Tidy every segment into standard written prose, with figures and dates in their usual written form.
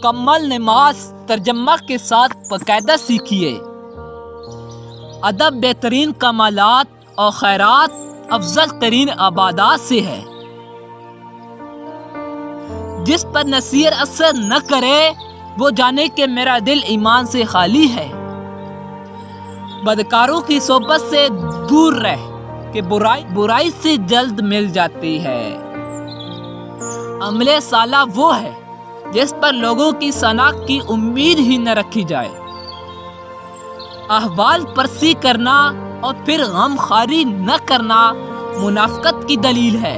مکمل نماز ترجمہ کے ساتھ باقاعدہ سیکھیے۔ ادب بہترین کمالات اور خیرات افضل ترین عبادات سے ہے۔ جس پر نصیحت اثر نہ کرے وہ جانے کہ میرا دل ایمان سے خالی ہے۔ بدکاروں کی صحبت سے دور رہ کہ برائی سے جلد مل جاتی ہے۔ عمل صالح وہ ہے جس پر لوگوں کی ثنا کی امید ہی نہ رکھی جائے۔ احوال پرسی کرنا اور پھر غم خواری نہ کرنا منافقت کی دلیل ہے۔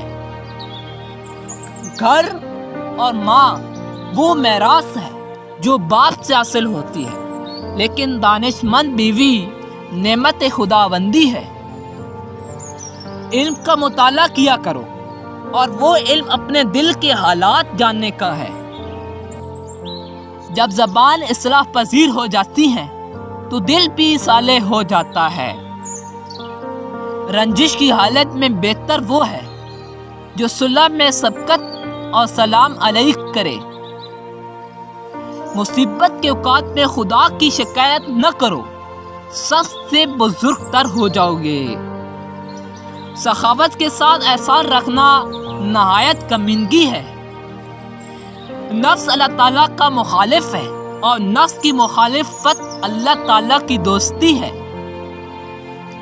گھر اور ماں وہ میراث ہے جو باپ سے حاصل ہوتی ہے، لیکن دانش مند بیوی نعمت خداوندی ہے۔ علم کا مطالعہ کیا کرو، اور وہ علم اپنے دل کے حالات جاننے کا ہے۔ جب زبان اصلاح پذیر ہو جاتی ہے تو دل بھی صالح ہو جاتا ہے۔ رنجش کی حالت میں بہتر وہ ہے جو صلح میں سبقت اور سلام علیک کرے۔ مصیبت کے اوقات میں خدا کی شکایت نہ کرو، سب سے بزرگ تر ہو جاؤ گے۔ سخاوت کے ساتھ احسان رکھنا نہایت کمینگی ہے۔ نفس اللہ تعالیٰ کا مخالف ہے، اور نفس کی مخالفت اللہ تعالیٰ کی دوستی ہے۔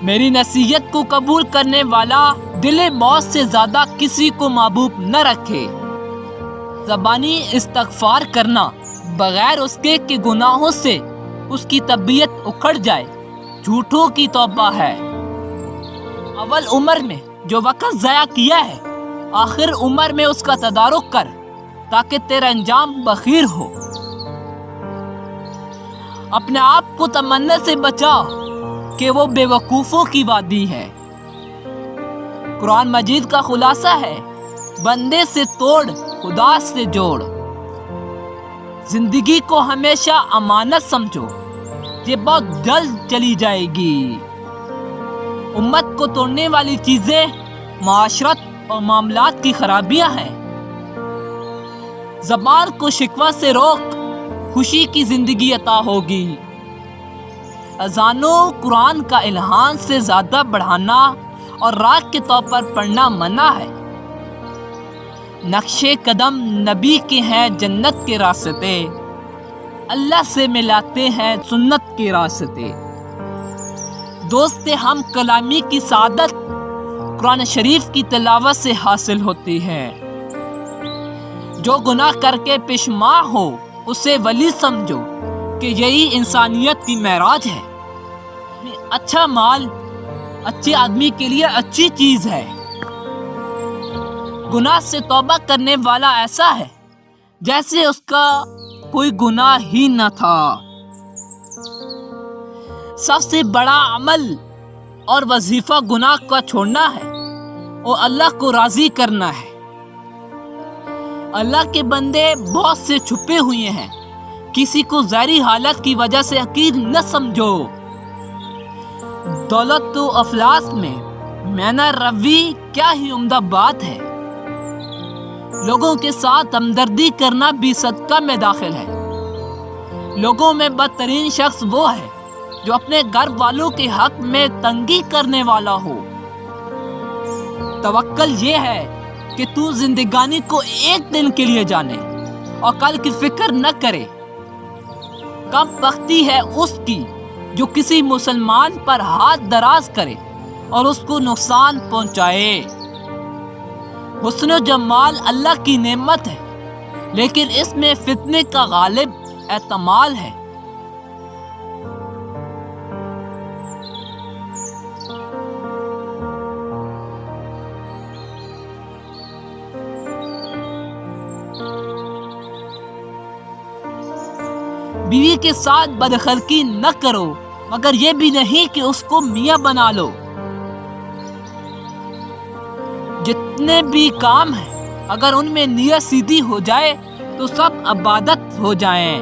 میری نصیحت کو قبول کرنے والا دل موت سے زیادہ کسی کو محبوب نہ رکھے۔ زبانی استغفار کرنا بغیر اس کے کہ گناہوں سے اس کی طبیعت اکھڑ جائے جھوٹوں کی توبہ ہے۔ اول عمر میں جو وقت ضائع کیا ہے، آخر عمر میں اس کا تدارک کر تاکہ تیرا انجام بخیر ہو۔ اپنے آپ کو تمنا سے بچا کہ وہ بے وقوفوں کی وادی ہے۔ قرآن مجید کا خلاصہ ہے، بندے سے توڑ خدا سے جوڑ۔ زندگی کو ہمیشہ امانت سمجھو، یہ بہت جلد چلی جائے گی۔ امت کو توڑنے والی چیزیں معاشرت اور معاملات کی خرابیاں ہیں۔ زبان کو شکوہ سے روک، خوشی کی زندگی عطا ہوگی۔ اذانوں قرآن کا الہام سے زیادہ بڑھانا اور راگ کے طور پر پڑھنا منع ہے۔ نقش قدم نبی کے ہیں جنت کے راستے، اللہ سے ملاتے ہیں سنت کے راستے۔ دوست ہم کلامی کی سعادت قرآن شریف کی تلاوت سے حاصل ہوتی ہے۔ جو گناہ کر کے پشیمان ہو اسے ولی سمجھو کہ یہی انسانیت کی معراج ہے۔ اچھا مال اچھے آدمی کے لیے اچھی چیز ہے۔ گناہ سے توبہ کرنے والا ایسا ہے جیسے اس کا کوئی گناہ ہی نہ تھا۔ سب سے بڑا عمل اور وظیفہ گناہ کا چھوڑنا ہے اور اللہ کو راضی کرنا ہے۔ اللہ کے بندے بہت سے چھپے ہوئے ہیں، کسی کو ظاہری حالت کی وجہ سے حقیر نہ سمجھو۔ دولت و افلاس میں مینا روی کیا ہی عمدہ بات ہے۔ لوگوں کے ساتھ ہمدردی کرنا بھی صدقہ میں داخل ہے۔ لوگوں میں بدترین شخص وہ ہے جو اپنے گھر والوں کے حق میں تنگی کرنے والا ہو۔ توکل یہ ہے کہ تو زندگانی کو ایک دن کے لیے جانے اور کل کی فکر نہ کرے۔ کم بختی ہے اس کی جو کسی مسلمان پر ہاتھ دراز کرے اور اس کو نقصان پہنچائے۔ حسن و جمال اللہ کی نعمت ہے، لیکن اس میں فتنے کا غالب احتمال ہے۔ بیوی کے ساتھ بداخلاقی نہ کرو، مگر یہ بھی نہیں کہ اس کو میاں بنا لو۔ جتنے بھی کام ہیں اگر ان میں نیت سیدھی ہو جائے تو سب عبادت ہو جائیں۔